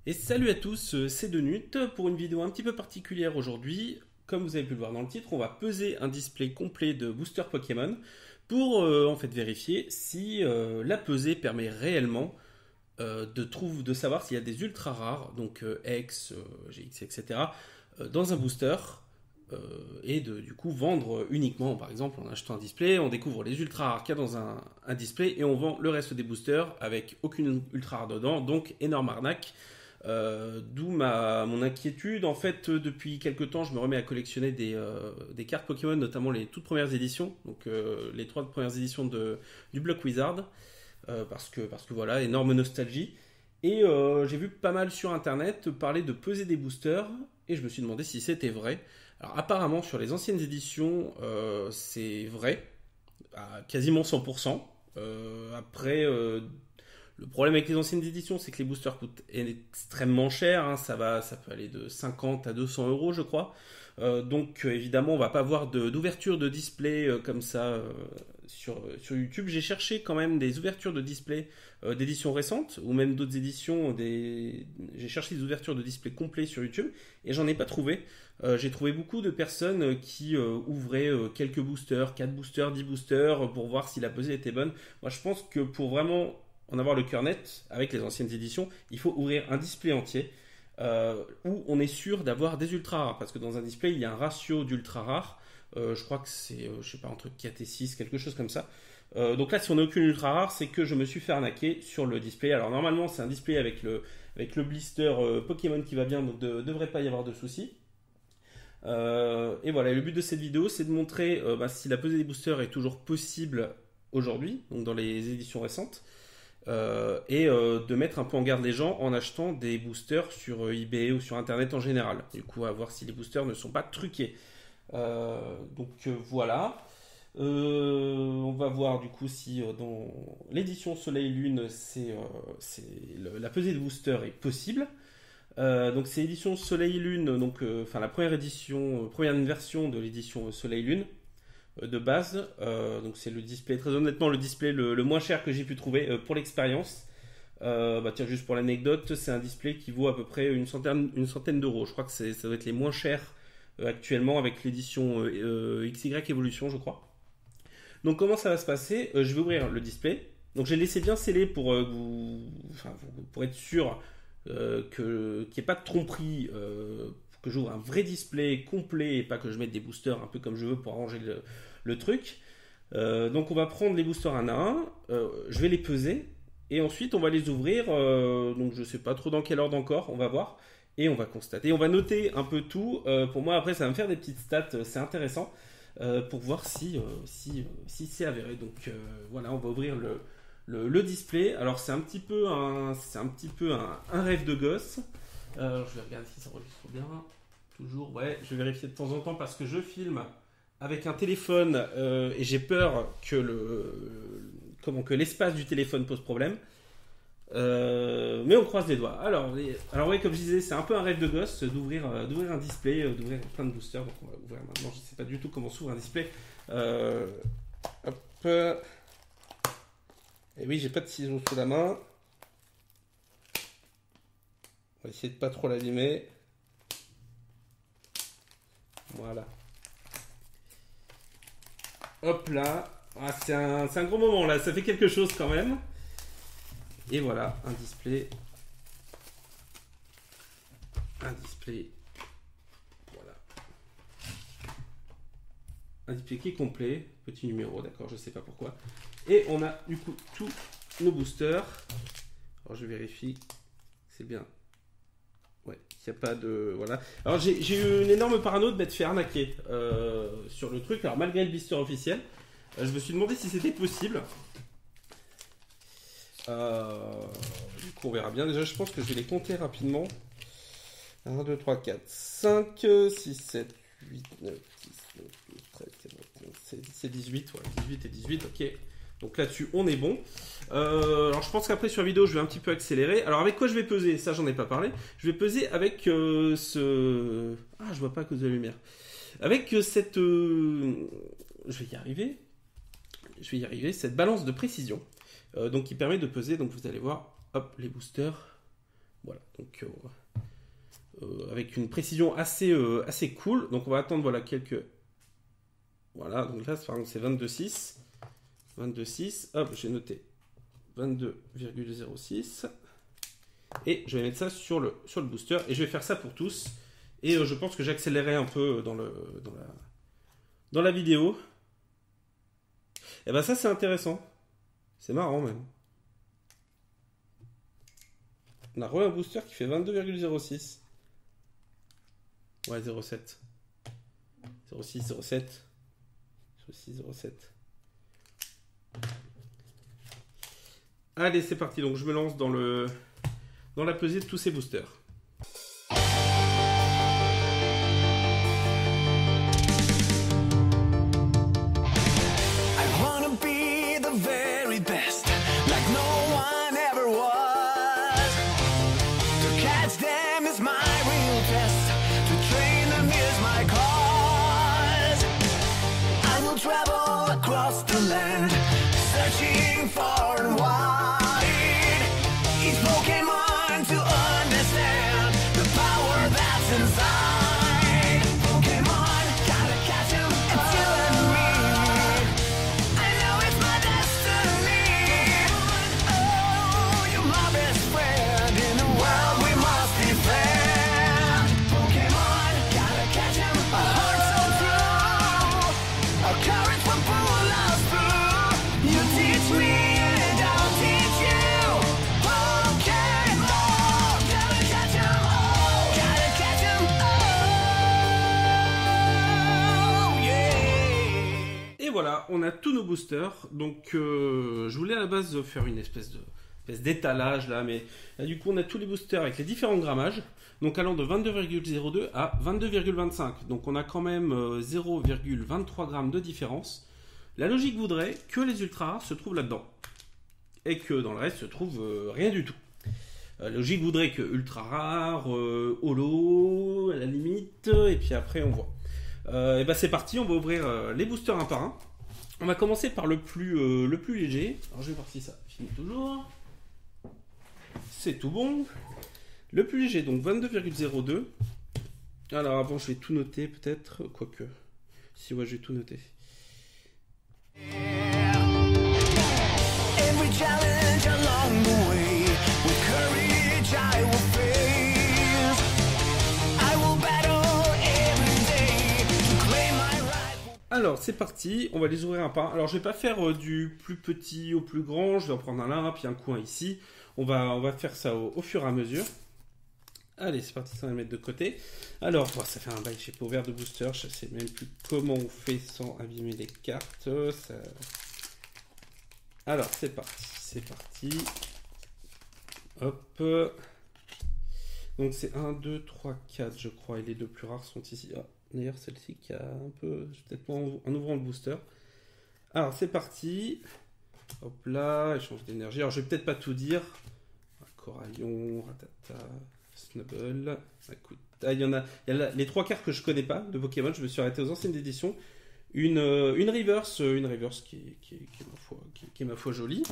Et salut à tous, c'est Denut pour une vidéo un petit peu particulière aujourd'hui. Comme vous avez pu le voir dans le titre, on va peser un display complet de booster Pokémon pour en fait vérifier si la pesée permet réellement de savoir s'il y a des ultra rares, donc X, GX, etc., dans un booster et de du coup vendre uniquement, par exemple en achetant un display, on découvre les ultra rares qu'il y a dans un display et on vend le reste des boosters avec aucune ultra rare dedans, donc énorme arnaque. D'où mon inquiétude. En fait, depuis quelques temps, je me remets à collectionner des cartes Pokémon, notamment les toutes premières éditions, donc les trois premières éditions du Block Wizard, parce que voilà, énorme nostalgie. Et j'ai vu pas mal sur internet parler de peser des boosters, et je me suis demandé si c'était vrai. Alors apparemment, sur les anciennes éditions, c'est vrai, à quasiment 100%. Après, le problème avec les anciennes éditions, c'est que les boosters coûtent extrêmement cher, hein. Ça peut aller de 50 à 200 euros, je crois. Donc évidemment, on va pas avoir d'ouverture de display comme ça sur YouTube. J'ai cherché quand même des ouvertures de display d'éditions récentes ou même d'autres éditions. J'ai cherché des ouvertures de display complets sur YouTube et j'en ai pas trouvé. J'ai trouvé beaucoup de personnes qui ouvraient quelques boosters, 4 boosters, 10 boosters pour voir si la pesée était bonne. Moi, je pense que pour vraiment en avoir le cœur net avec les anciennes éditions, il faut ouvrir un display entier où on est sûr d'avoir des ultra rares. Parce que dans un display, il y a un ratio d'ultra rares. Je crois que c'est, je sais pas, entre 4 et 6, quelque chose comme ça. Donc là, si on n'a aucune ultra rare, c'est que je me suis fait arnaquer sur le display. Alors normalement, c'est un display avec le blister Pokémon qui va bien, donc ne devrait pas y avoir de soucis. Et voilà, et le but de cette vidéo, c'est de montrer si la pesée des boosters est toujours possible aujourd'hui, donc dans les éditions récentes, et de mettre un peu en garde les gens en achetant des boosters sur eBay ou sur internet en général. Du coup, à voir si les boosters ne sont pas truqués. Voilà. On va voir du coup si dans l'édition Soleil Lune, la pesée de booster est possible. Donc c'est édition Soleil Lune, donc enfin la première édition, première version de l'édition Soleil Lune de base. Donc c'est le display, très honnêtement, le display le moins cher que j'ai pu trouver pour l'expérience. Tiens, juste pour l'anecdote, c'est un display qui vaut à peu près une centaine d'euros. Je crois que ça doit être les moins chers actuellement avec l'édition XY Evolution, je crois. Donc comment ça va se passer? Je vais ouvrir le display. Donc j'ai laissé bien scellé pour être sûr qu'il n'y ait pas de tromperie, que j'ouvre un vrai display complet et pas que je mette des boosters un peu comme je veux pour arranger le truc. Donc on va prendre les boosters un à un, je vais les peser et ensuite on va les ouvrir. Donc je sais pas trop dans quel ordre encore, on va voir et on va constater. On va noter un peu tout. Pour moi après ça va me faire des petites stats, c'est intéressant pour voir si c'est avéré. Donc voilà, on va ouvrir le display. Alors c'est un rêve de gosse. Je vais regarder si ça enregistre bien. Toujours, ouais, je vais vérifier de temps en temps parce que je filme avec un téléphone et j'ai peur que l'espace du téléphone pose problème. Mais on croise les doigts. Alors ouais, comme je disais, c'est un peu un rêve de gosse d'ouvrir un display, d'ouvrir plein de boosters. Donc on va ouvrir maintenant. Je ne sais pas du tout comment s'ouvre un display. Euh, Hop. Et oui, j'ai pas de ciseaux sous la main. On va essayer de pas trop l'abîmer. Voilà. Hop là. Ah, c'est un gros moment là. Ça fait quelque chose quand même. Et voilà, un display. Un display. Voilà. Un display qui est complet. Petit numéro, d'accord, je sais pas pourquoi. Et on a du coup tous nos boosters. Alors je vérifie. C'est bien. Ouais, il n'y a pas de. Voilà. Alors j'ai eu une énorme parano de m'être fait arnaquer sur le truc. Alors malgré le blister officiel, je me suis demandé si c'était possible. Du coup, on verra bien. Déjà, je pense que je vais les compter rapidement. 1, 2, 3, 4, 5, 6, 7, 8, 9, 10, 11, 12, 13, 14, 15, 16, 17, 18. Ouais, 18 et 18, ok. Donc là-dessus, on est bon. Alors, je pense qu'après, sur la vidéo, je vais un petit peu accélérer. Alors, avec quoi je vais peser? Ça, j'en ai pas parlé. Je vais peser avec ce. Ah, je vois pas à cause de la lumière. Avec cette. Je vais y arriver. Je vais y arriver. Cette balance de précision. Donc qui permet de peser, donc vous allez voir, hop, les boosters. Voilà, donc avec une précision assez cool. Donc on va attendre voilà quelques... Voilà, donc là par exemple c'est 22,6. 22,6, hop, j'ai noté 22,06. Et je vais mettre ça sur le booster. Et je vais faire ça pour tous. Et je pense que j'accélérerai un peu dans la vidéo. Et ben ça c'est intéressant. C'est marrant même. On a un booster qui fait 22,06. Ouais, 0,7. 0,6, 0,7. 0,6, 0,7. Allez, c'est parti. Donc je me lance dans la pesée de tous ces boosters. Voilà, on a tous nos boosters. Donc, je voulais à la base faire une espèce d'étalage là, mais là, du coup, on a tous les boosters avec les différents grammages. Donc, allant de 22,02 à 22,25. Donc, on a quand même 0,23 grammes de différence. La logique voudrait que les ultra rares se trouvent là-dedans et que dans le reste se trouve rien du tout. La logique voudrait que ultra rare, holo, à la limite, et puis après on voit. Et ben c'est parti, on va ouvrir les boosters un par un. On va commencer par le plus léger. Alors je vais voir si ça finit toujours. C'est tout bon. Le plus léger, donc 22,02. Alors avant je vais tout noter peut-être, quoique. Si ouais, je vais tout noter. Every challenge along the way, with courage I will face. I will battle every day to claim my right. Alors c'est parti, on va les ouvrir un par un. Alors je vais pas faire du plus petit au plus grand, je vais en prendre un là, puis un coin ici. On va faire ça au fur et à mesure. Allez, c'est parti, ça va le mettre de côté. Alors, ça fait un bail, j'ai pas ouvert de booster, je sais même plus comment on fait sans abîmer les cartes. Ça... Alors, c'est parti. Hop. Donc, c'est 1, 2, 3, 4, je crois, et les deux plus rares sont ici. Ah, d'ailleurs, celle-ci qui a un peu... Peut-être pas en ouvrant le booster. Alors, c'est parti. Hop là, échange d'énergie. Alors, je vais peut-être pas tout dire. Corallion, Ratata, Snubble. Écoute, il y a les trois cartes que je connais pas de Pokémon. Je me suis arrêté aux anciennes éditions. Une reverse qui est ma foi jolie.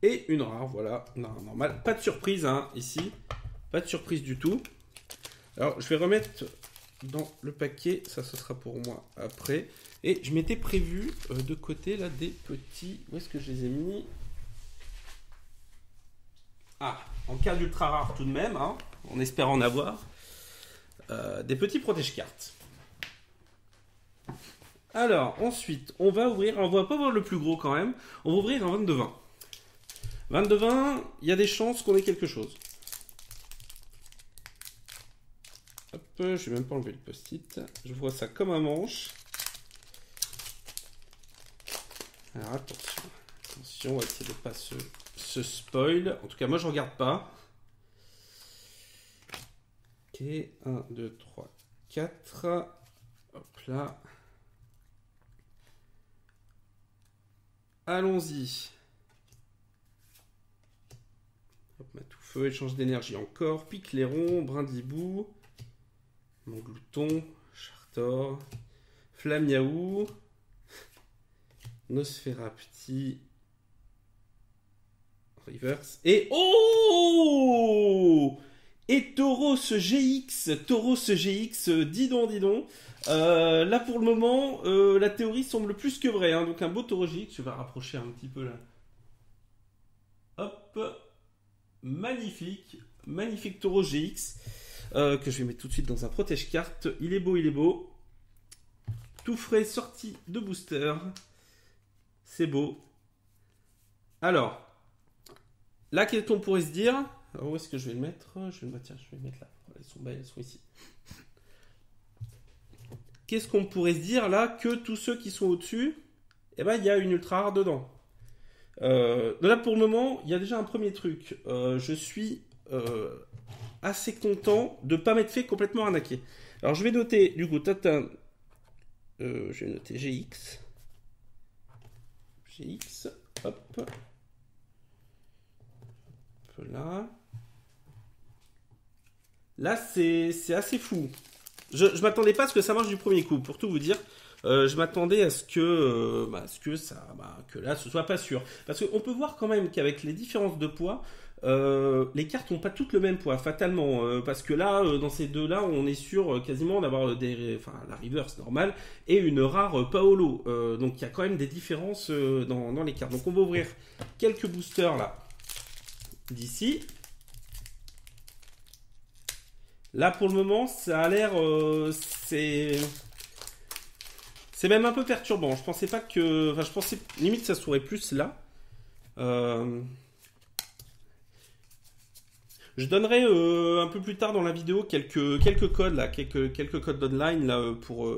Et une rare, voilà, normal. Pas de surprise hein, ici. Pas de surprise du tout. Alors, je vais remettre dans le paquet. Ça, ce sera pour moi après. Et je m'étais prévu de côté là des petits... Où est-ce que je les ai mis? Ah, en cas d'ultra rare tout de même, hein, en espérant en avoir. Des petits protège-cartes. Alors, ensuite, on va ouvrir... On va pas voir le plus gros quand même. On va ouvrir un 22-20. 22-20, il y a des chances qu'on ait quelque chose. Hop, je vais même pas enlever le post-it. Je vois ça comme un manche. Alors, attention, on va essayer de pas se spoil. En tout cas, moi, je regarde pas. Ok, 1, 2, 3, 4. Hop là. Allons-y. Hop, Matoufeu, échange d'énergie encore. Picléron, Brindibou, Montglouton, Chartor, Flamiaou, Nosferapti, Reverse. Et oh, Et Tauros GX, dis donc, dis donc. Là pour le moment, la théorie semble plus que vraie, hein. Donc un beau Tauros GX, je vais rapprocher un petit peu là. Hop, magnifique, magnifique Tauros GX, que je vais mettre tout de suite dans un protège-carte. Il est beau, il est beau. Tout frais, sorti de booster. C'est beau. Alors, là, qu'est-ce qu'on pourrait se dire? Alors, où est-ce que je vais le mettre? Je vais le mettre, tiens, je vais le mettre là. Elles sont belles, elles sont ici. Qu'est-ce qu'on pourrait se dire là? Que tous ceux qui sont au-dessus, eh ben, il y a une ultra rare dedans. Là, pour le moment, il y a déjà un premier truc. Je suis assez content de ne pas m'être fait complètement arnaquer. Alors, je vais noter, du coup, je vais noter GX. GX, hop. Là. Là, c'est assez fou. Je m'attendais pas à ce que ça marche du premier coup, pour tout vous dire. Je m'attendais à ce que, que là, ce soit pas sûr. Parce qu'on peut voir quand même qu'avec les différences de poids, les cartes n'ont pas toutes le même poids, fatalement. Parce que là, dans ces deux-là, on est sûr quasiment d'avoir la reverse normale et une rare Paolo. Donc il y a quand même des différences dans les cartes. Donc on va ouvrir quelques boosters là, d'ici. Là, pour le moment, ça a l'air... c'est même un peu perturbant. Je pensais pas que... Enfin, je pensais limite ça serait plus là. Je donnerai un peu plus tard dans la vidéo quelques codes là, quelques codes online là pour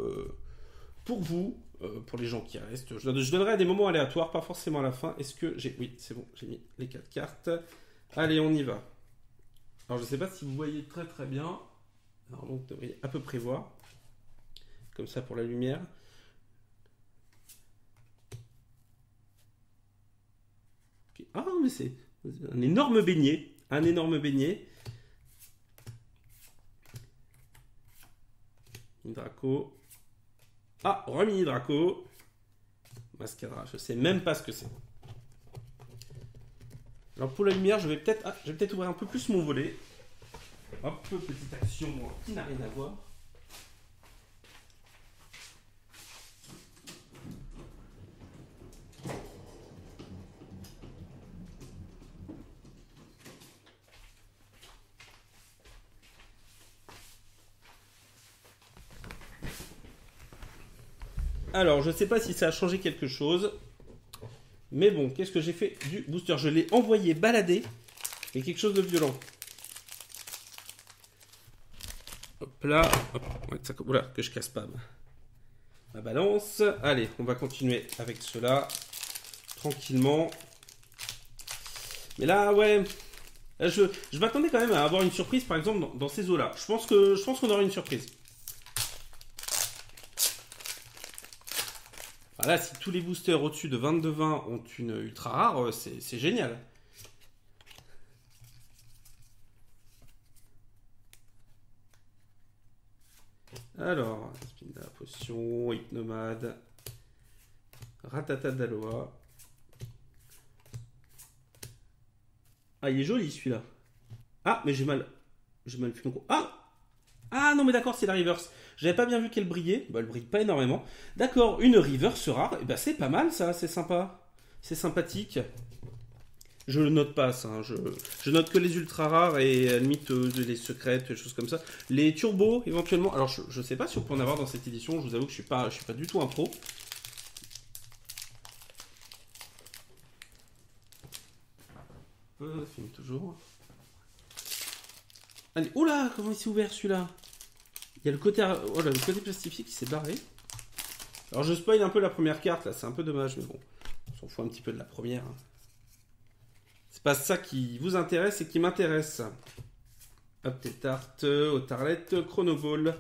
vous, pour les gens qui restent. Je donnerai à des moments aléatoires, pas forcément à la fin. Est-ce que j'ai... Oui, c'est bon, j'ai mis les 4 cartes. Allez, on y va. Alors, je ne sais pas si vous voyez très très bien. Alors, donc, vous devriez à peu près voir. Comme ça pour la lumière. Ah, mais c'est un énorme beignet. Un énorme beignet. Draco. Ah, remini Draco. Mascara, je sais même pas ce que c'est. Alors pour la lumière, je vais peut-être ouvrir un peu plus mon volet. Hop, petite action qui n'a rien à voir. Alors, je ne sais pas si ça a changé quelque chose. Mais bon, qu'est-ce que j'ai fait du booster? Je l'ai envoyé balader. Et quelque chose de violent. Hop là. Hop, oula, que je casse pas ma balance. Allez, on va continuer avec cela. Tranquillement. Mais là, ouais. Je m'attendais quand même à avoir une surprise, par exemple, dans ces eaux-là. Je pense qu'on aura une surprise. Là, si tous les boosters au-dessus de 22-20 ont une ultra rare, c'est génial. Alors, Spinda, Potion, Hypnomade, Ratata d'Aloa. Ah, il est joli celui-là. Ah, mais j'ai mal fait mon coup. Ah non, mais d'accord, c'est la reverse. J'avais pas bien vu qu'elle brillait. Bah, elle brille pas énormément. D'accord, une reverse rare. Et bah, c'est pas mal ça, c'est sympa. C'est sympathique. Je le note pas ça. Hein. Je note que les ultra rares et à la limite les secrètes, des choses comme ça. Les turbos éventuellement. Alors je sais pas si on peut en avoir dans cette édition. Je vous avoue que je suis pas du tout un pro. Filme toujours. Allez, oula, comment il s'est ouvert celui-là? Il y a le côté, le côté plastifié qui s'est barré. Alors je spoil un peu la première carte là, c'est un peu dommage, mais bon, on s'en fout un petit peu de la première. Hein. C'est pas ça qui vous intéresse et qui m'intéresse. Hop, Tétarte, Otarlette, Chronoball,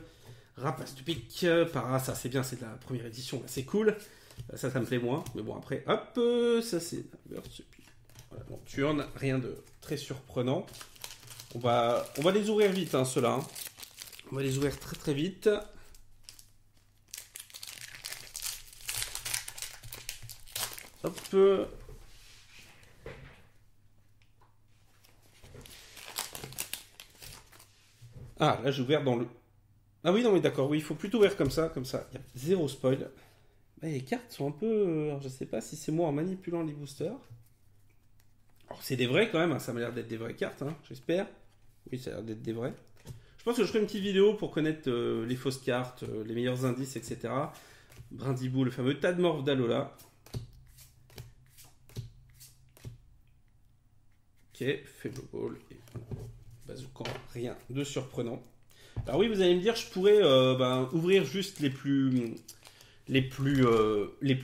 Rapace du Pic, Para, ça c'est bien, c'est de la première édition, c'est cool. Ça me plaît moins, mais bon après, hop, ça c'est... Voilà, Nocturne, rien de très surprenant. On va les ouvrir vite, hein, ceux-là. Hein. On va les ouvrir très très vite. Hop. Ah, là j'ai ouvert dans le... Ah oui, non, mais d'accord, oui, il faut plutôt ouvrir comme ça, comme ça. Il y a zéro spoil. Bah, les cartes sont un peu... alors, je sais pas si c'est moi en manipulant les boosters. Alors, c'est des vrais quand même, hein, ça m'a l'air d'être des vraies cartes, hein, j'espère. Oui, ça a l'air d'être des vrais. Je pense que je ferai une petite vidéo pour connaître les fausses cartes, les meilleurs indices, etc. Brindibou, le fameux Tadmorph d'Alola. Ok, Faible Ball et Bazookan, rien de surprenant. Alors oui, vous allez me dire, je pourrais ouvrir juste les plus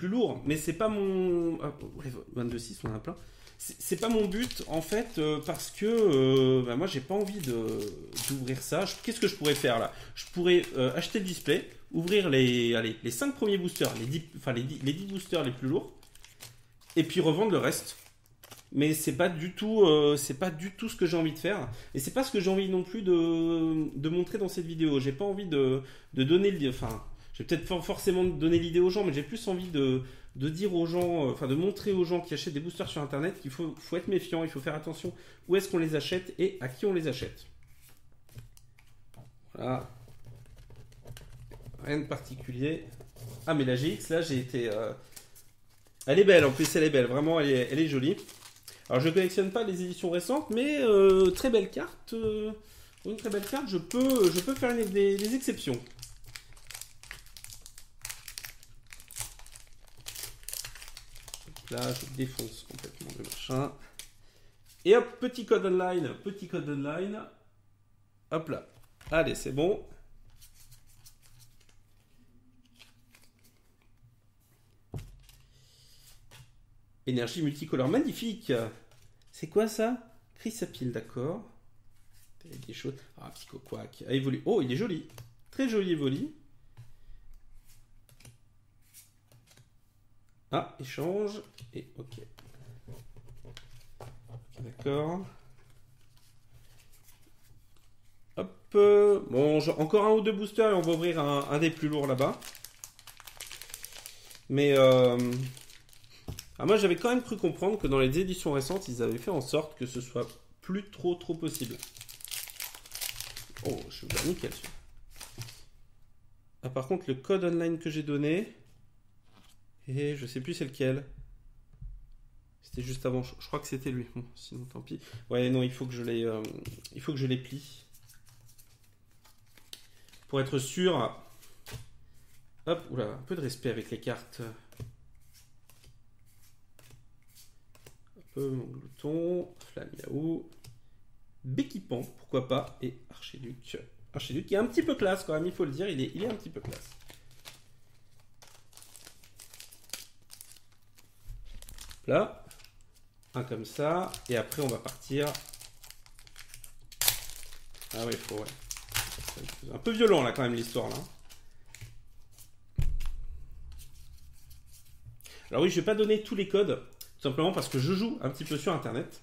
lourds, mais c'est pas mon... Ah, bref, 22-6, on en a plein. C'est pas mon but en fait parce que moi j'ai pas envie d'ouvrir ça. Qu'est-ce que je pourrais faire là? Je pourrais acheter le display, ouvrir les 5 premiers boosters, les 10 boosters les plus lourds, et puis revendre le reste. Mais c'est pas du tout ce que j'ai envie de faire, et c'est pas ce que j'ai envie non plus de montrer dans cette vidéo. J'ai pas envie de donner je vais peut-être forcément donner l'idée aux gens, mais j'ai plus envie de dire aux gens, de montrer aux gens qui achètent des boosters sur internet qu'il faut être méfiant, il faut faire attention où est-ce qu'on les achète et à qui on les achète. Voilà. Rien de particulier. Ah, mais la GX, là, j'ai été... Elle est belle, en plus, elle est belle. Vraiment, elle est jolie. Alors, je ne collectionne pas les éditions récentes, mais très belle carte. Une très belle carte, je peux faire des exceptions. Là, je défonce complètement le machin. Et hop, petit code online, petit code online. Hop là. Allez, c'est bon. Énergie multicolore, magnifique. C'est quoi ça? Chrysapile, d'accord. Des choses. Ah, Psycho Quack. Ah, évolue. Oh, il est joli. Très joli Evoli. Ah, échange. Et ok. D'accord. Hop. Bon, encore un ou deux boosters et on va ouvrir un des plus lourds là-bas. Mais moi, j'avais quand même cru comprendre que dans les éditions récentes, ils avaient fait en sorte que ce soit plus trop possible. Oh, je suis nickel. Ah, par contre, le code online que j'ai donné, et je sais plus c'est lequel. C'était juste avant. Je crois que c'était lui. Bon, sinon, tant pis. Ouais, non, il faut que je les plie. Pour être sûr. Hop, oula, un peu de respect avec les cartes. Mon glouton, Flamiaou, Béquipan, pourquoi pas, et Archiduc. Archiduc qui est un petit peu classe quand même, il faut le dire, il est un petit peu classe. Là, un comme ça, et après on va partir. Ah oui, il faut, ouais. C'est un peu violent là quand même l'histoire là. Alors oui, je vais pas donner tous les codes. Tout simplement parce que je joue un petit peu sur internet.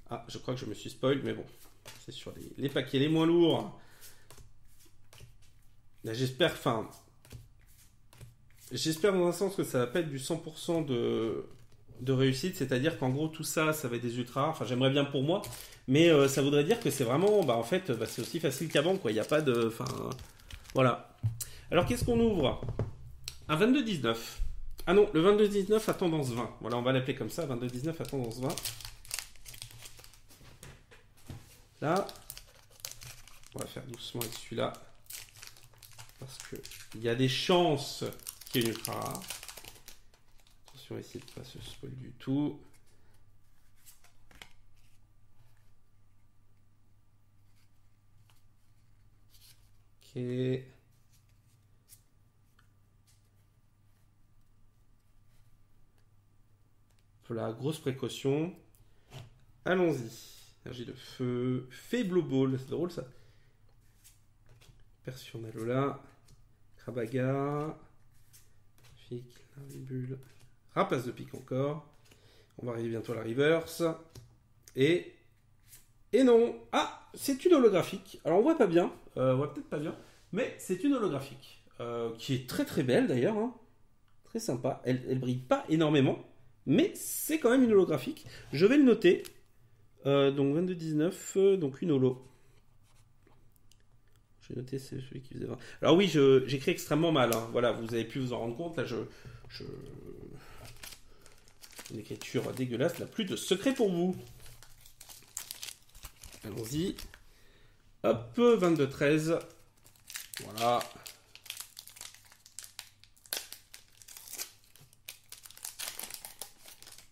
Ah, je crois que je me suis spoil, mais bon. C'est sur les paquets les moins lourds. J'espère, j'espère dans un sens que ça va pas être du 100% de réussite. C'est-à-dire qu'en gros, tout ça, ça va être des ultras. Enfin, j'aimerais bien pour moi. Mais ça voudrait dire que c'est vraiment, en fait, c'est aussi facile qu'avant, quoi. Il n'y a pas de... voilà. Alors, qu'est-ce qu'on ouvre? Un 22-19. Ah non, le 22-19 à tendance 20. Voilà, on va l'appeler comme ça, 22-19 à tendance 20. Là, on va faire doucement avec celui-là. Parce qu'il y a des chances qu'il y ait une ultra rare. Attention à essayer de ne pas se spoil du tout. Ok. Voilà, grosse précaution. Allons-y. Énergie de feu. Faible ball. C'est drôle ça. Persion d'Alola. Krabaga. Magnifique. Bulle. Rapace de pique encore. On va arriver bientôt à la reverse. Et non. Ah, c'est une holographique. Alors on voit pas bien. On voit peut-être pas bien. Mais c'est une holographique. Qui est très très belle d'ailleurs. Hein. Très sympa. Elle brille pas énormément. Mais c'est quand même une holographique. Je vais le noter. Donc 22-19, donc une holo. J'ai noté, c'est celui qui faisait 20. Alors oui, j'écris extrêmement mal. Hein. Voilà, vous avez pu vous en rendre compte. Là, une écriture dégueulasse. Là, plus de secret pour vous. Allons-y. Hop, 22-13. Voilà.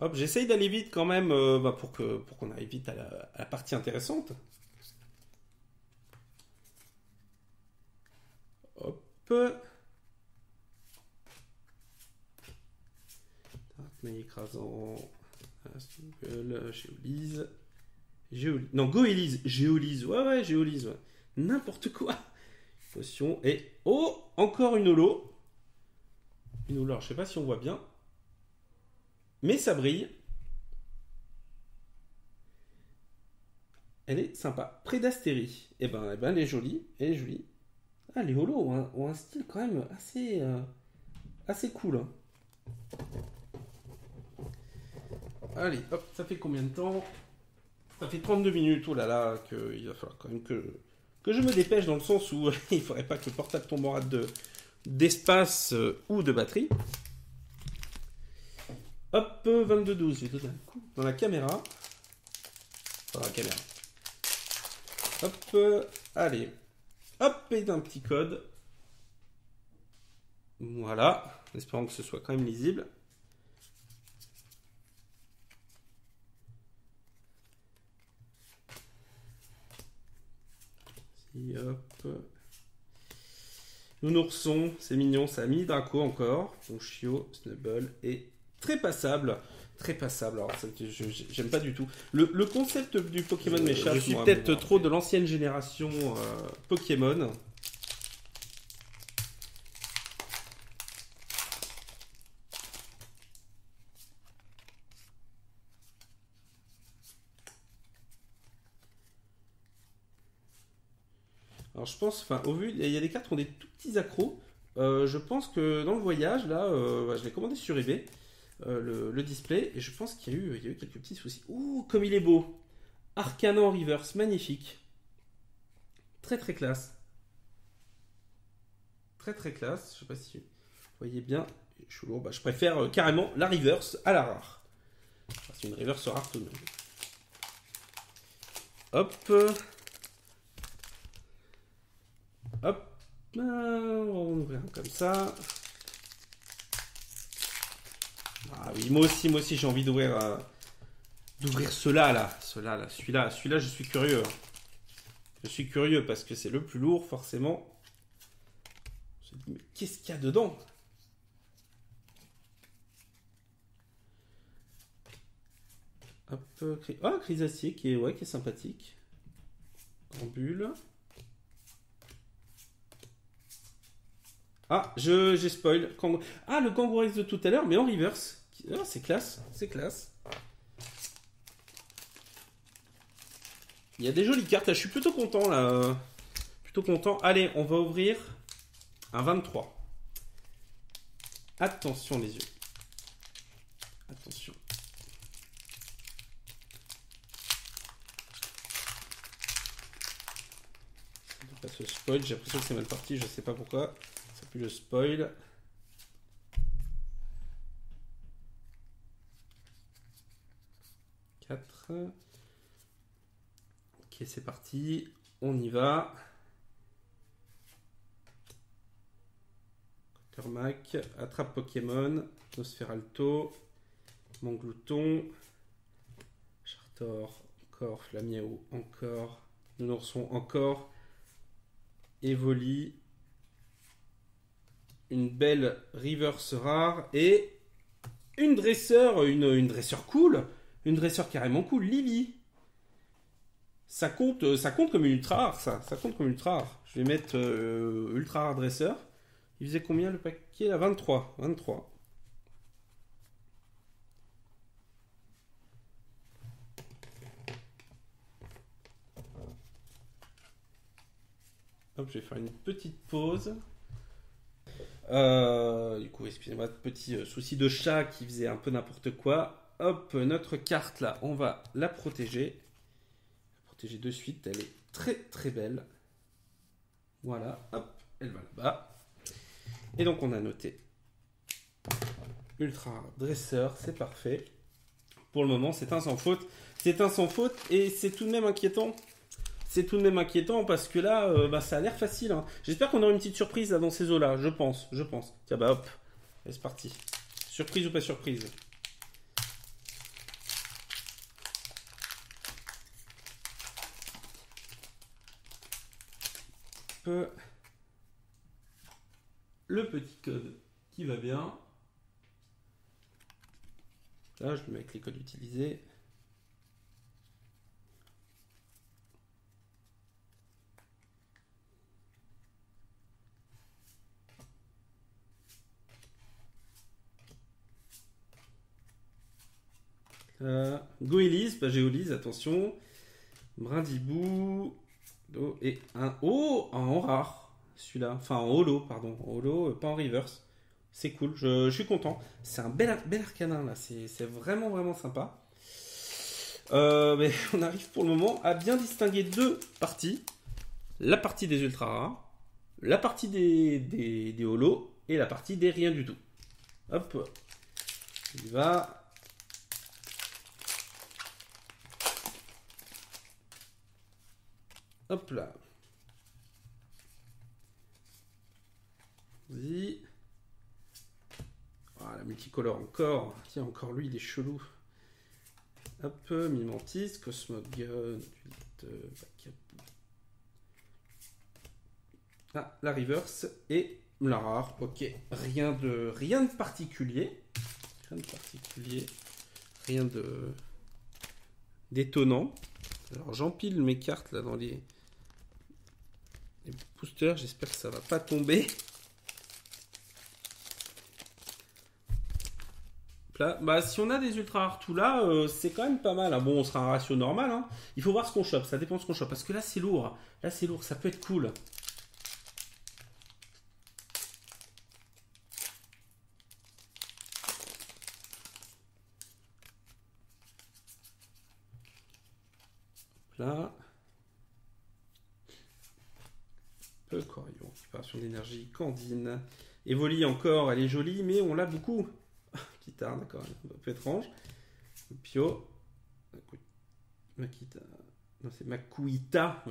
Hop, j'essaye d'aller vite quand même pour qu'on arrive vite à la partie intéressante. Hop. Mais écrasant. Géolise. Non, Goélise. Géolise. Ouais, Géolise. Ouais. N'importe quoi. Potion. Et. Oh, encore une holo. Une holo. Alors, je sais pas si on voit bien. Mais ça brille. Elle est sympa. Prédastérie. Ben, elle est jolie. Elle est jolie. Ah, les holos ont un style quand même assez cool. Hein. Allez, hop, ça fait combien de temps? Ça fait 32 minutes. Oh là là, il va falloir quand même que je me dépêche dans le sens où il ne faudrait pas que le portable tombe en rate d'espace ou de batterie. Hop, 22-12. Je vais donner un coup dans la caméra. Dans la caméra. Hop, allez. Hop, et d'un petit code. Voilà. En espérant que ce soit quand même lisible. Et hop. Nounourson, c'est mignon. Ça a mis Draco encore. Ponchio, Snubble et très passable. Très passable. Alors, j'aime pas du tout. Le concept du Pokémon m'échappe. Je suis peut-être trop de l'ancienne génération Pokémon. Alors, je pense, enfin, au vu, il y a des cartes qui ont des tout petits accros. Je pense que dans le voyage, là, je l'ai commandé sur eBay. Le display, et je pense qu'il y a eu quelques petits soucis. Ouh, comme il est beau! Arcana en reverse, magnifique. Très très classe. Très très classe. Je sais pas si vous voyez bien. Je préfère carrément la reverse à la rare. C'est une reverse rare tout de même. Hop. Hop. On va ouvrir comme ça. Ah oui, moi aussi j'ai envie d'ouvrir cela là, celui-là, je suis curieux. Je suis curieux parce que c'est le plus lourd forcément. Je me dis, mais qu'est-ce qu'il y a dedans? Hop, Chrysacier qui est sympathique. En bulle. Ah, j'ai spoil. Ah, le Kangourex de tout à l'heure, mais en reverse. Ah, c'est classe, c'est classe. Il y a des jolies cartes, là, je suis plutôt content, là. Plutôt content. Allez, on va ouvrir un 23. Attention les yeux. Attention. On ne peut pas se spoil, j'ai l'impression que c'est mal parti, je sais pas pourquoi. Ça pue le spoil. Ok, c'est parti. On y va. Cottermac, Attrape Pokémon, Nosferalto, Manglouton, Chartor, encore, Flamiao, encore, Nounourson, encore, Evoli, une belle reverse rare et une dresseur, une dresseur cool, une dresseur carrément cool, Lily. Ça compte comme une ultra rare, ça compte comme une ultra rare. Je vais mettre ultra rare dresseur. Il faisait combien le paquet là? 23. Hop, je vais faire une petite pause. Du coup, excusez-moi, petit souci de chat qui faisait un peu n'importe quoi. Hop, notre carte là, on va la protéger. La protéger de suite, elle est très très belle. Voilà, hop, elle va là-bas. Et donc on a noté Ultra Dresseur, c'est parfait. Pour le moment, c'est un sans faute. C'est un sans faute et c'est tout de même inquiétant. C'est tout de même inquiétant parce que là, ça a l'air facile. Hein. J'espère qu'on aura une petite surprise là, dans ces eaux-là. Je pense. Tiens, bah hop. Allez, c'est parti. Surprise ou pas surprise? Le petit code qui va bien. Là, je le mets avec les codes utilisés. Goélise, pas Géolise, attention. Brindibou. Et un O en rare, celui-là. Enfin, en holo, pardon. En holo, pas en reverse. C'est cool, je suis content. C'est un bel arcanin, là. C'est vraiment, vraiment sympa. Mais on arrive pour le moment à bien distinguer deux parties. La partie des ultra rares, la partie des holos et la partie des rien du tout. Hop, il va. Hop là. Vas-y. Ah, la multicolore encore. Tiens, encore lui, il est chelou. Hop, Mimantis, Cosmogun, ah, la reverse et la rare. Ok, rien de particulier. Rien de particulier. Rien de d'étonnant. Alors j'empile mes cartes là dans les boosters. J'espère que ça va pas tomber. Là, bah, si on a des ultra rares tout là, c'est quand même pas mal. Hein. Bon, on sera un ratio normal. Hein. Il faut voir ce qu'on chope. Ça dépend de ce qu'on chope. Parce que là, c'est lourd. Là, c'est lourd. Ça peut être cool. Là. Peu Corion. Récupération d'énergie. Candine. Evoli encore. Elle est jolie, mais on l'a beaucoup. Guitare, d'accord. Un peu étrange. Pio. Makita. Non, c'est Makuita.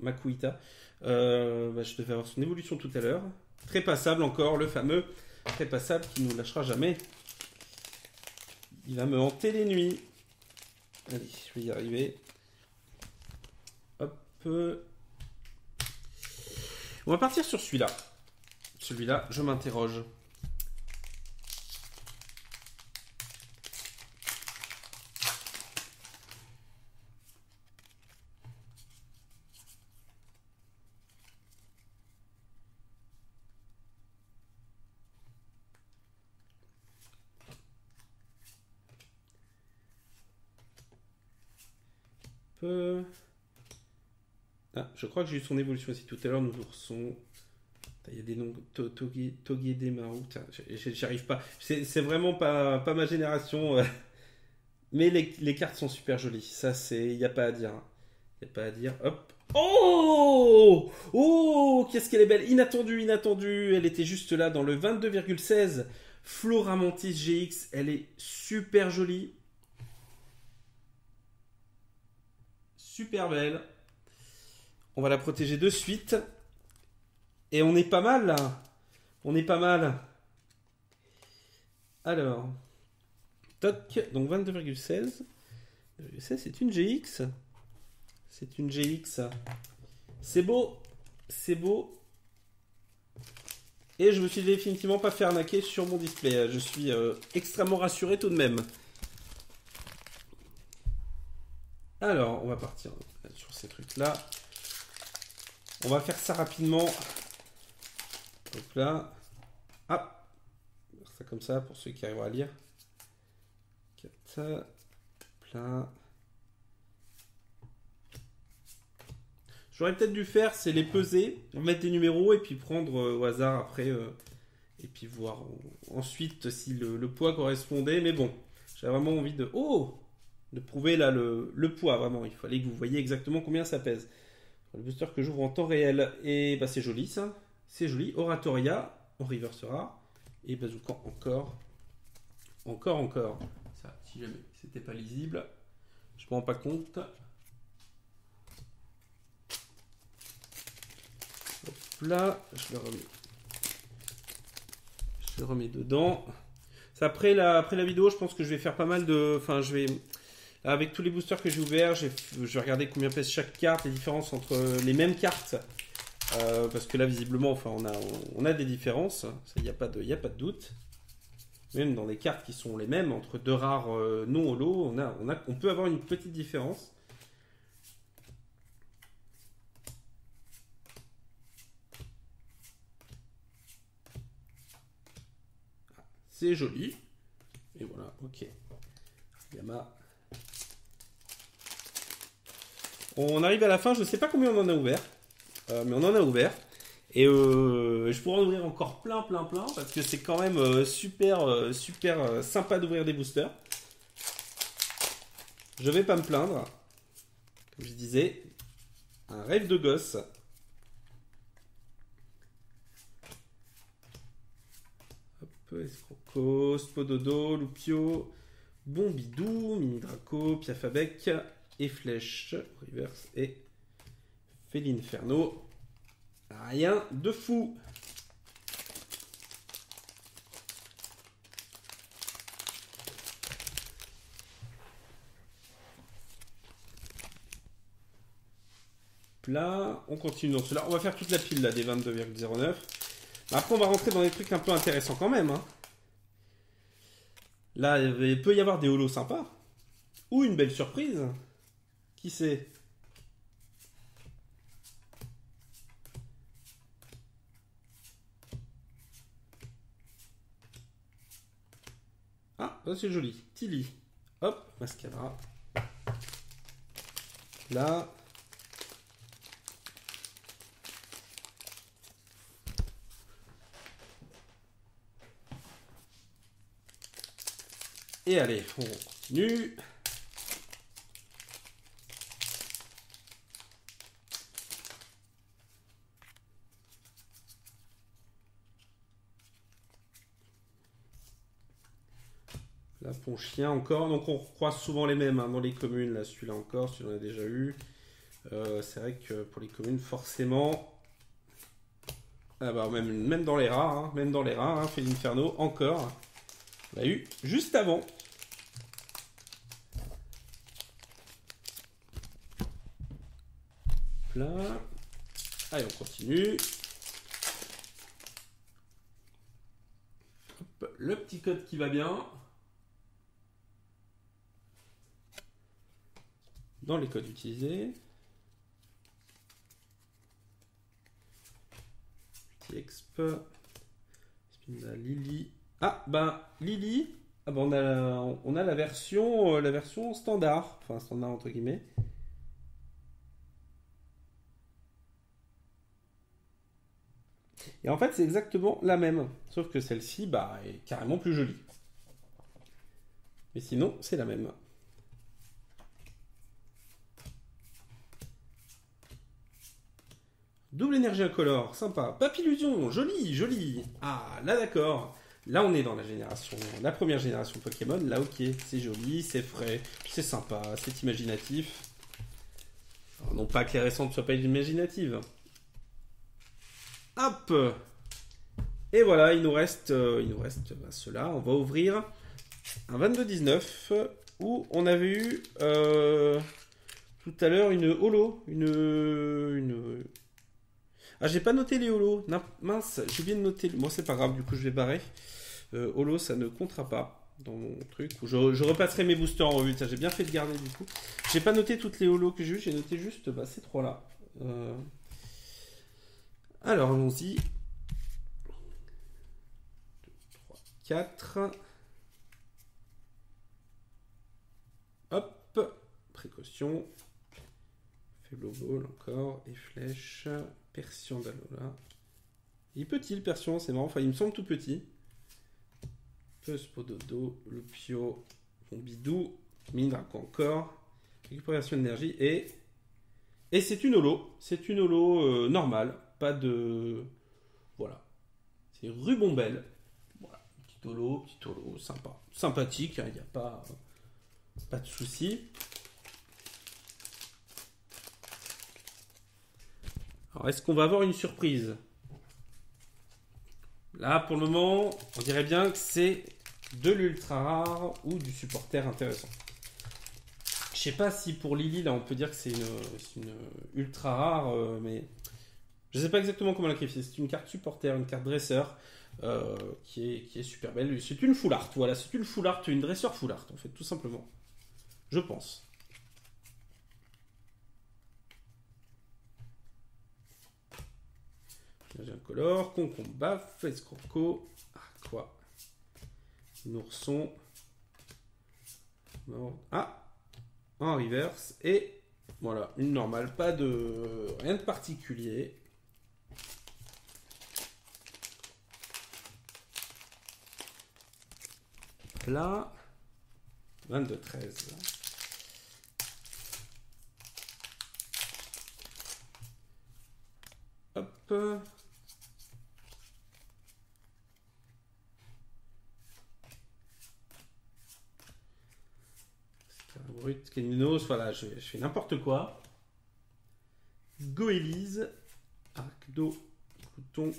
Makuita. Je devais avoir son évolution tout à l'heure. Très passable encore, le fameux très passable qui ne nous lâchera jamais. Il va me hanter les nuits. Allez, je vais y arriver. Hop. On va partir sur celui-là. Celui-là, je m'interroge. Ah, je crois que j'ai eu son évolution aussi tout à l'heure. Nous oursons. Il y a des noms. Togedemaru. J'arrive pas. C'est vraiment pas ma génération. Mais les cartes sont super jolies. Ça, il n'y a pas à dire. Il n'y a pas à dire. Hop. Oh! Oh! Qu'est-ce qu'elle est belle! Inattendue. Elle était juste là dans le 22,16. Floramantis GX. Elle est super jolie. Super belle. On va la protéger de suite. Et on est pas mal là. On est pas mal. Alors. Toc. Donc 22,16. C'est une GX. C'est une GX. C'est beau. C'est beau. Et je me suis définitivement pas fait arnaquer sur mon display. Je suis extrêmement rassuré tout de même. Alors, on va partir sur ces trucs-là. On va faire ça rapidement. Donc là, hop, faire ça comme ça pour ceux qui arriveront à lire. 4, plein. J'aurais peut-être dû faire, c'est les peser, mettre des numéros et puis prendre au hasard après. Et puis voir ensuite si le poids correspondait. Mais bon, j'avais vraiment envie de prouver là le poids, vraiment. Il fallait que vous voyiez exactement combien ça pèse. Le booster que j'ouvre en temps réel. Et bah c'est joli ça. C'est joli. Oratoria, on reversera. Et Bazookan encore. Encore. Ça, si jamais c'était pas lisible. Je me rends pas compte. Hop là, je le remets dedans. Ça, après la vidéo, je pense que je vais faire pas mal de... Enfin, je vais... Avec tous les boosters que j'ai ouverts, je vais regarder combien pèse chaque carte, les différences entre les mêmes cartes. Parce que là, visiblement, enfin, on a des différences. Il n'y a pas de doute. Même dans des cartes qui sont les mêmes, entre deux rares non holo, on peut avoir une petite différence. C'est joli. Et voilà, ok. Yama. On arrive à la fin, je ne sais pas combien on en a ouvert. Mais on en a ouvert. Et je pourrais en ouvrir encore plein, parce que c'est quand même super sympa d'ouvrir des boosters. Je vais pas me plaindre. Comme je disais, un rêve de gosse. Hop, Escroco, Spododo, Lupio, Bombidou, Mini Draco, Piafabec et Flèche, Reverse et Félinferno. Rien de fou. Là, on continue dans cela. On va faire toute la pile là des 22,09. Après, on va rentrer dans des trucs un peu intéressants quand même. Hein. Là, il peut y avoir des holos sympas. Ou une belle surprise. Qui sait? Ah, ça c'est joli. Tilly. Hop, Mascara. Là. Et allez, on continue. La Ponchien encore. Donc on croise souvent les mêmes hein, dans les communes. Là, celui-là encore, celui-là on a déjà eu. C'est vrai que pour les communes, forcément. Ah bah, même dans les rares, hein, Félinferno, encore. On l'a eu juste avant. Là. Allez, on continue. Hop, le petit code qui va bien. Dans les codes utilisés. Petit exp. Spinda Lily. Ah, ben, Lily. Ah ben, on a la version standard. Enfin, standard entre guillemets. Et en fait, c'est exactement la même. Sauf que celle-ci, bah, est carrément plus jolie. Mais sinon, c'est la même. Double énergie incolore, sympa. Papillusion, joli. Ah, là d'accord. Là, on est dans la première génération Pokémon. Là, ok, c'est joli, c'est frais, c'est sympa, c'est imaginatif. Alors, non pas que les récentes ne soient pas imaginatives. Hop. Et voilà, il nous reste bah, cela. On va ouvrir un 22-19 où on avait eu tout à l'heure une holo, Ah, j'ai pas noté les holos. Non, mince, j'ai oublié de noter. Moi, c'est pas grave, du coup, je vais barrer. Holo, ça ne comptera pas dans mon truc. Je repasserai mes boosters en revue. J'ai bien fait de garder, du coup. J'ai pas noté toutes les holos que j'ai eu. J'ai noté juste bah, ces trois-là. Alors, allons-y. 2, 3, 4. Hop. Précaution. Faible ball encore. Et flèche. Persian d'Alola. Il est petit le Persian, c'est marrant. Enfin, il me semble tout petit. Spododo, Lupio, Bombidou, Mini Draco encore. Récupération d'énergie et Et c'est une holo. C'est une holo normale. Pas de... Voilà. C'est ruban belle. Voilà. Petite holo, sympa. Sympathique, il n'y a pas de souci. Alors, est-ce qu'on va avoir une surprise? Là, pour le moment, on dirait bien que c'est de l'ultra rare ou du supporter intéressant. Je sais pas si pour Lily, là, on peut dire que c'est une ultra rare, mais je sais pas exactement comment la qualifier. C'est une carte supporter, une carte dresseur, qui est super belle. C'est une full art, voilà, c'est une full art, une dresseur full art, en fait, tout simplement. Je pense. J'ai un color, concombre, baf, escroco, quoi, nourson, ah, en reverse, et voilà, une normale, pas de rien de particulier. Là, 22-13. Hop. Brut, Caninos, voilà, je fais n'importe quoi. Goélise, Arcdo, Couton,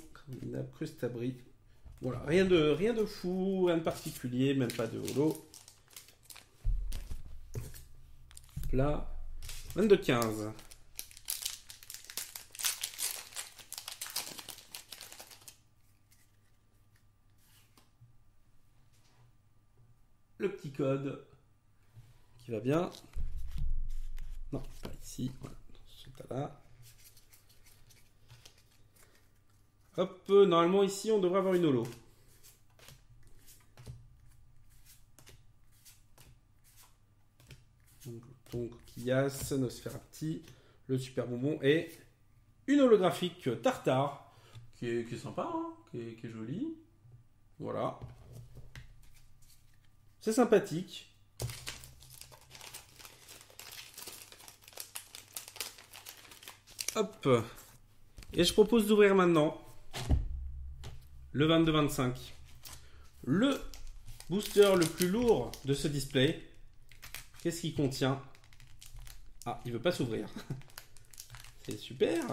Crustabri. Voilà, rien de fou, rien de particulier, même pas de holo. Là, 22-15. Le petit code qui va bien. Non, pas ici, voilà, dans ce tas-là. Hop, normalement ici on devrait avoir une holo. Donc, Quillas, Nosferati, le super bonbon et une holographique Tartare qui est sympa, hein, qui est jolie. Voilà. C'est sympathique. Hop. Et je propose d'ouvrir maintenant le 22-25. Le booster le plus lourd de ce display. Qu'est-ce qu'il contient? Ah, il veut pas s'ouvrir. C'est super.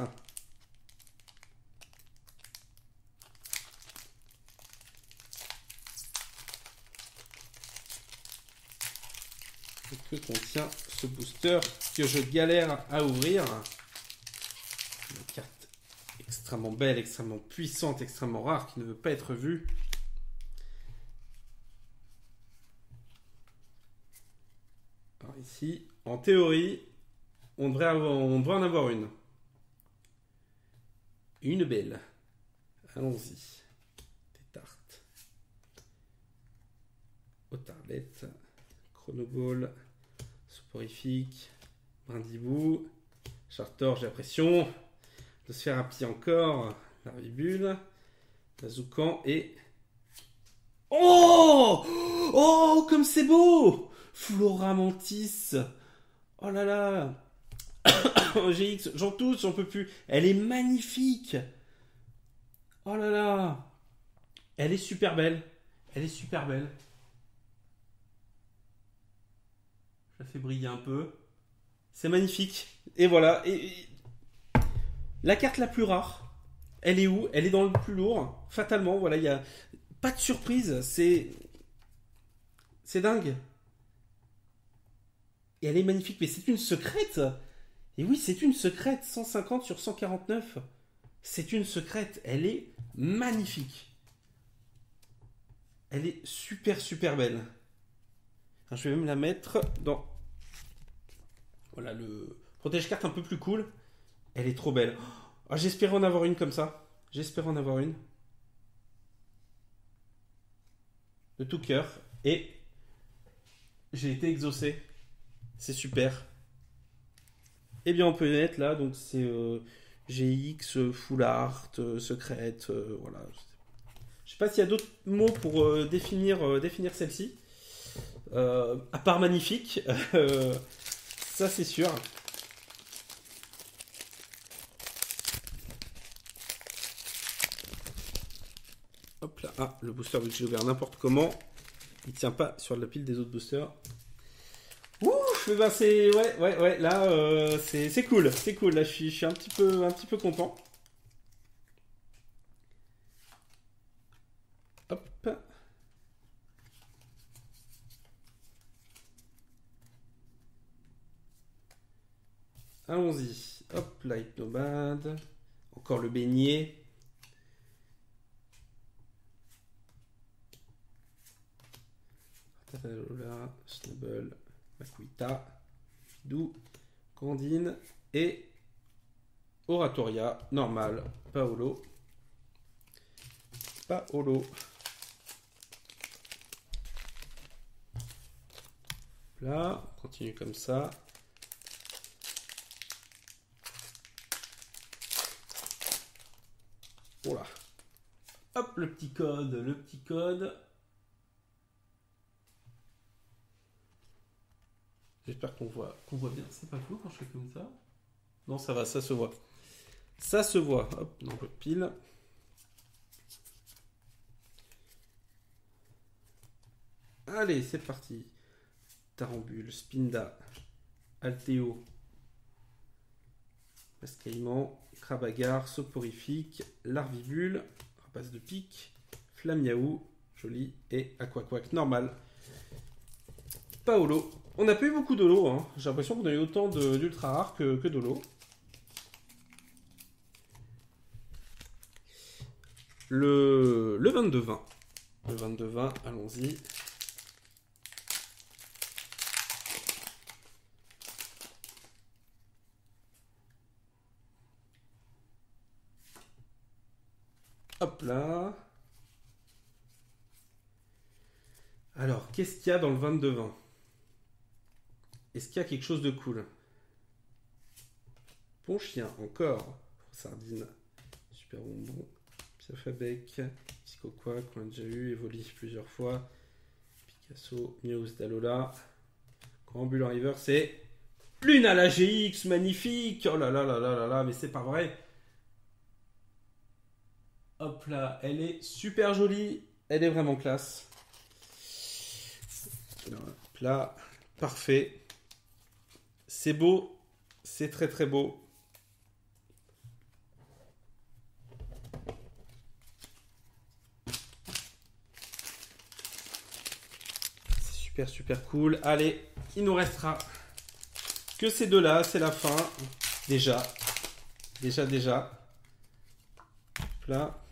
Que contient ce booster que je galère à ouvrir? Une carte extrêmement belle, extrêmement puissante, extrêmement rare qui ne veut pas être vue. Alors ici, en théorie, on devrait en avoir une. Une belle. Allons-y. Des tartes. Otarbette. Chronoball. Soporifique. Brindibou. Chartor, j'ai la pression. De Sphérapie encore. Larvibule. Bazoukan et... Oh! Oh, comme c'est beau! Floramantis. Oh là là. GX, j'en tousse, j'en peux plus. Elle est magnifique. Oh là là. Elle est super belle. Elle est super belle. Je la fais briller un peu. C'est magnifique. Et voilà. Et la carte la plus rare, elle est où? Elle est dans le plus lourd. Fatalement, voilà, il n'y a pas de surprise. C'est dingue. Et elle est magnifique. Mais c'est une secrète. Et oui, c'est une secrète. 150 sur 149. C'est une secrète. Elle est magnifique. Elle est super, super belle. Alors, je vais même la mettre dans... Voilà, le protège-carte un peu plus cool. Elle est trop belle. Oh, j'espérais en avoir une comme ça. J'espérais en avoir une. De tout cœur. Et j'ai été exaucé. C'est super. Eh bien, on peut mettre là. Donc, c'est GX, Full Art, Secrète. Voilà. Je sais pas s'il y a d'autres mots pour définir celle-ci. À part magnifique. Ça, c'est sûr. Hop là. Ah, le booster, vu que j'ai ouvert n'importe comment, il tient pas sur la pile des autres boosters. Ouf, ben c'est... Ouais, là, c'est cool. C'est cool, là, je suis un petit peu content. Hop. Allons-y. Hop, là, Hypnobad. Encore le beignet. Tatalola, Snubble, Makuita, Dou, Grandine et Oratoria, normal, Paolo. Là, on continue comme ça. Voilà. Hop, le petit code. J'espère qu'on voit bien. C'est pas flou quand je fais comme ça? Non, ça va, ça se voit. Ça se voit. Hop, dans le pile. Allez, c'est parti. Tarambule, Spinda, Alteo, Mascaïman, Crabagar, Soporifique, Larvibule, Rapace de pique, Flamiaou, joli, et Aquaquac normal. Paolo. On n'a pas eu beaucoup d'holo, hein. J'ai l'impression qu'on a eu autant d'ultra rares que d'holo. Le 22-20. Le 22-20, allons-y. Hop là. Alors, qu'est-ce qu'il y a dans le 22-20? Est-ce qu'il y a quelque chose de cool? Bon chien, encore. Sardine, super bonbon, Piafabec, Psychoquac, qu'on a déjà eu, Evoli plusieurs fois, Picasso, Muse d'Alola, Grand River, c'est Luna la GX, magnifique! Oh là là là là là là, mais c'est pas vrai! Hop là, elle est super jolie, elle est vraiment classe. Hop là, parfait. C'est beau, c'est très très beau. C'est super cool. Allez, il nous restera que ces deux-là, c'est la fin. Déjà. Hop là.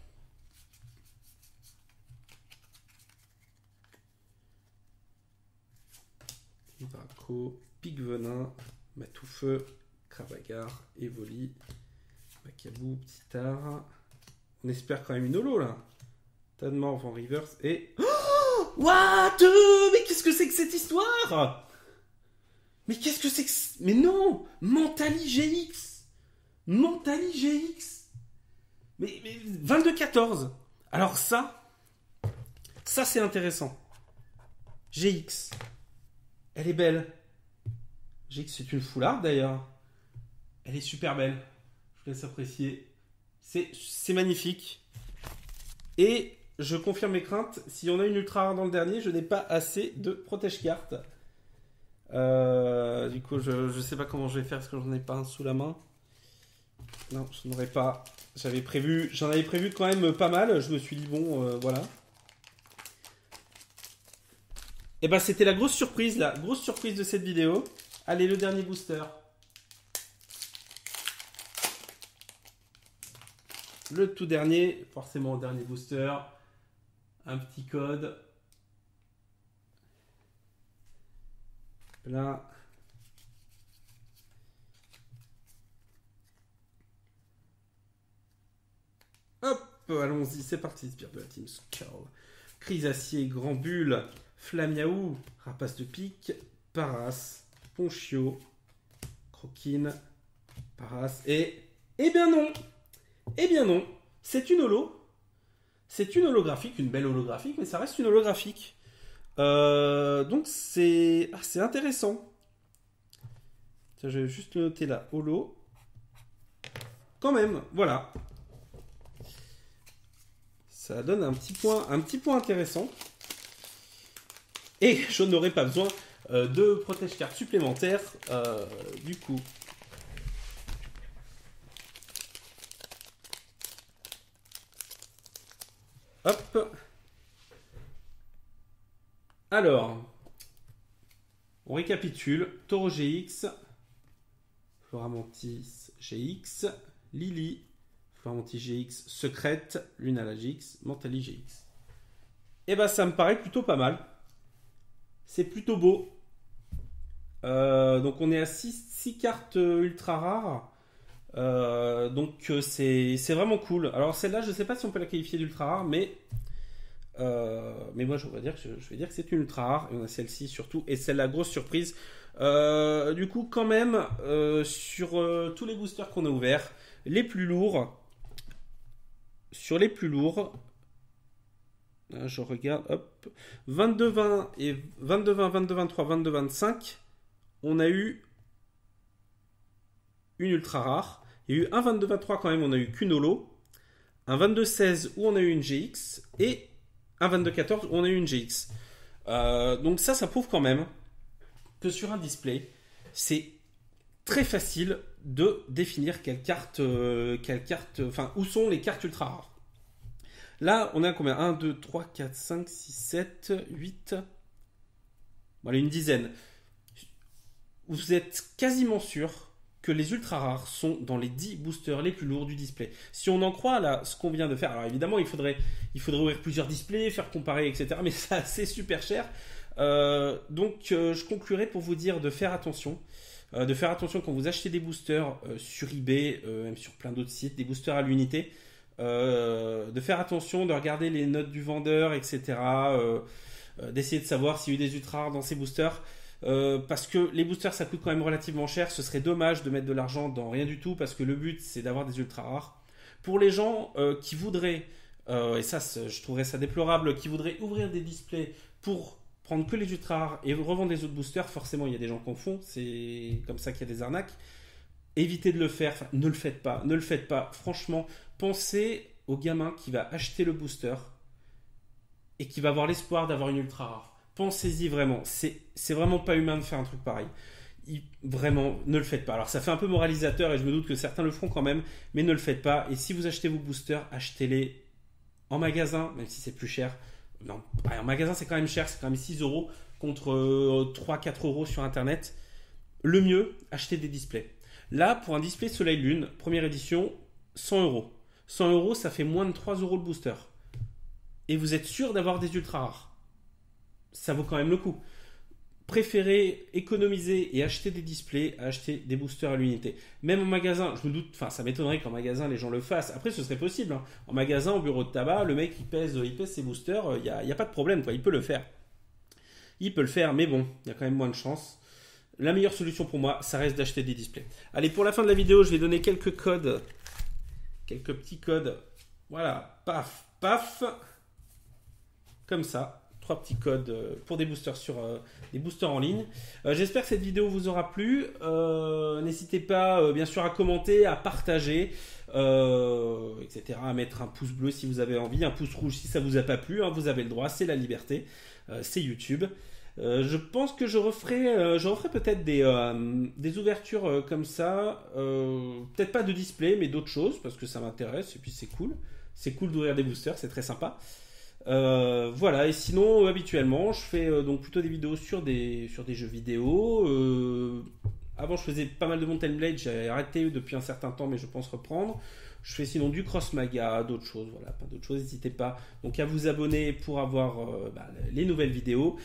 Draco, Pic-Venin, Matoufeu, Crabagar, Evoli, Macabou, Petit-Art. On espère quand même une holo là. Tas de morts en reverse et... Oh what? Mais qu'est-ce que c'est que cette histoire? Mais qu'est-ce que c'est que... Mais non! Mentali GX! Mentali GX! Mais 22-14! Alors ça c'est intéressant. GX. Elle est belle. GX, c'est une foularde d'ailleurs. Elle est super belle. Je vous laisse apprécier. C'est magnifique. Et je confirme mes craintes. Si on a une ultra rare dans le dernier, je n'ai pas assez de protège-carte. Du coup, je sais pas comment je vais faire parce que j'en ai pas un sous la main. Non, je n'aurais pas. J'en avais prévu quand même pas mal. Je me suis dit, bon, voilà. Et ben c'était la grosse surprise de cette vidéo. Allez, le dernier booster. Le tout dernier, forcément le dernier booster. Un petit code. Là. Hop, allons-y, c'est parti. Spire de la Team Skull. Chrysacier, Grand Bulle, Flamiaou, Rapace de pique, Paras, Ponchio, Croquine, Paras et... Eh bien non, c'est une holo. C'est une holographique, une belle holographique, mais ça reste une holographique. Donc c'est intéressant. Tiens, je vais juste le noter là, holo. Quand même, voilà. Ça donne un petit point intéressant. Et je n'aurai pas besoin de protège-cartes supplémentaires du coup. Hop. Alors, on récapitule. Taureau GX, Floramantis GX, Lily, Floramantis GX, Secrète, Lunala GX, Mentali GX. Et bah ça me paraît plutôt pas mal. C'est plutôt beau. Donc on est à 6 cartes ultra rares. Donc c'est vraiment cool. Alors celle-là, je ne sais pas si on peut la qualifier d'ultra rare, mais moi je vais dire que c'est une ultra rare. Et on a celle-ci surtout. Et celle-là, grosse surprise. Du coup, quand même, sur tous les boosters qu'on a ouverts, les plus lourds, sur les plus lourds, là, je regarde, hop, 22-20 et 22-20, 22-23, 22-25, on a eu une ultra rare. Il y a eu un 22-23 quand même, on a eu qu'une holo. Un 22-16 où on a eu une GX. Et un 22-14 où on a eu une GX. Donc ça prouve quand même que sur un display, c'est très facile de définir quelle carte, enfin, où sont les cartes ultra rares. Là, on a combien? 1, 2, 3, 4, 5, 6, 7, 8. Voilà, une dizaine. Vous êtes quasiment sûr que les ultra rares sont dans les 10 boosters les plus lourds du display. Si on en croit là, ce qu'on vient de faire, alors évidemment, il faudrait ouvrir plusieurs displays, faire comparer, etc. Mais ça, c'est super cher. Donc, je conclurai pour vous dire de faire attention. De faire attention quand vous achetez des boosters sur eBay, même sur plein d'autres sites, des boosters à l'unité. De faire attention, de regarder les notes du vendeur, etc. D'essayer de savoir s'il y a eu des ultra rares dans ces boosters. Parce que les boosters ça coûte quand même relativement cher. Ce serait dommage de mettre de l'argent dans rien du tout parce que le but c'est d'avoir des ultra rares. Pour les gens qui voudraient, et ça je trouverais ça déplorable, qui voudraient ouvrir des displays pour prendre que les ultra rares et revendre les autres boosters, forcément il y a des gens qui en font, c'est comme ça qu'il y a des arnaques. Évitez de le faire, enfin, ne le faites pas, franchement, pensez au gamin qui va acheter le booster et qui va avoir l'espoir d'avoir une ultra rare. Pensez-y vraiment, c'est vraiment pas humain de faire un truc pareil. Vraiment, ne le faites pas. Alors ça fait un peu moralisateur et je me doute que certains le feront quand même, mais ne le faites pas. Et si vous achetez vos boosters, achetez-les en magasin, même si c'est plus cher. Non, en magasin c'est quand même cher, c'est quand même 6 euros contre 3-4 euros sur internet. Le mieux, achetez des displays. Là, pour un display Soleil Lune, première édition, 100 euros. 100 euros, ça fait moins de 3 euros le booster. Et vous êtes sûr d'avoir des ultra rares. Ça vaut quand même le coup. Préférez économiser et acheter des displays à acheter des boosters à l'unité. Même en magasin, je me doute, enfin ça m'étonnerait qu'en magasin les gens le fassent. Après ce serait possible. Hein. En magasin, au bureau de tabac, le mec il pèse ses boosters, il n'y a pas de problème, quoi. Il peut le faire. Il peut le faire, mais bon, il y a quand même moins de chance. La meilleure solution pour moi, ça reste d'acheter des displays. Allez, pour la fin de la vidéo, je vais donner quelques codes. Quelques petits codes. Voilà, paf, paf. Comme ça. 3 petits codes pour des boosters des boosters en ligne. J'espère que cette vidéo vous aura plu. N'hésitez pas, bien sûr, à commenter, à partager, etc. À mettre un pouce bleu si vous avez envie, un pouce rouge si ça vous a pas plu. Hein, vous avez le droit, c'est la liberté. C'est YouTube. Je pense que je referai peut-être des ouvertures comme ça. Peut-être pas de display, mais d'autres choses, parce que ça m'intéresse et puis c'est cool. C'est cool d'ouvrir des boosters, c'est très sympa. Voilà, et sinon, habituellement, je fais donc plutôt des vidéos sur des jeux vidéo. Avant, je faisais pas mal de Mountain Blade, j'ai arrêté depuis un certain temps, mais je pense reprendre. Je fais sinon du Cross Maga, d'autres choses, voilà, plein d'autres choses. N'hésitez pas donc à vous abonner pour avoir les nouvelles vidéos.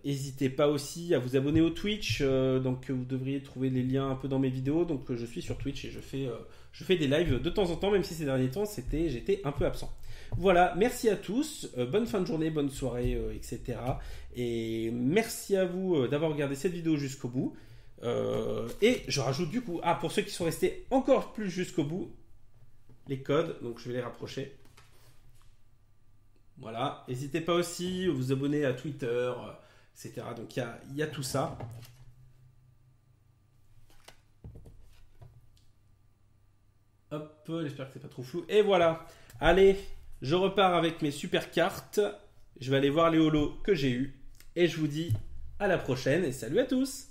N'hésitez pas aussi à vous abonner au Twitch, donc vous devriez trouver les liens un peu dans mes vidéos. Donc je suis sur Twitch et je fais des lives de temps en temps, même si ces derniers temps j'étais un peu absent. Voilà, merci à tous, bonne fin de journée, bonne soirée, etc. Et merci à vous d'avoir regardé cette vidéo jusqu'au bout. Et je rajoute du coup, pour ceux qui sont restés encore plus jusqu'au bout, les codes, donc je vais les rapprocher. Voilà, n'hésitez pas aussi à vous abonner à Twitter, etc. Donc il y a tout ça. Hop, j'espère que c'est pas trop flou. Et voilà, allez, Je repars avec mes super cartes. Je vais aller voir les holos que j'ai eus. Et je vous dis à la prochaine et salut à tous!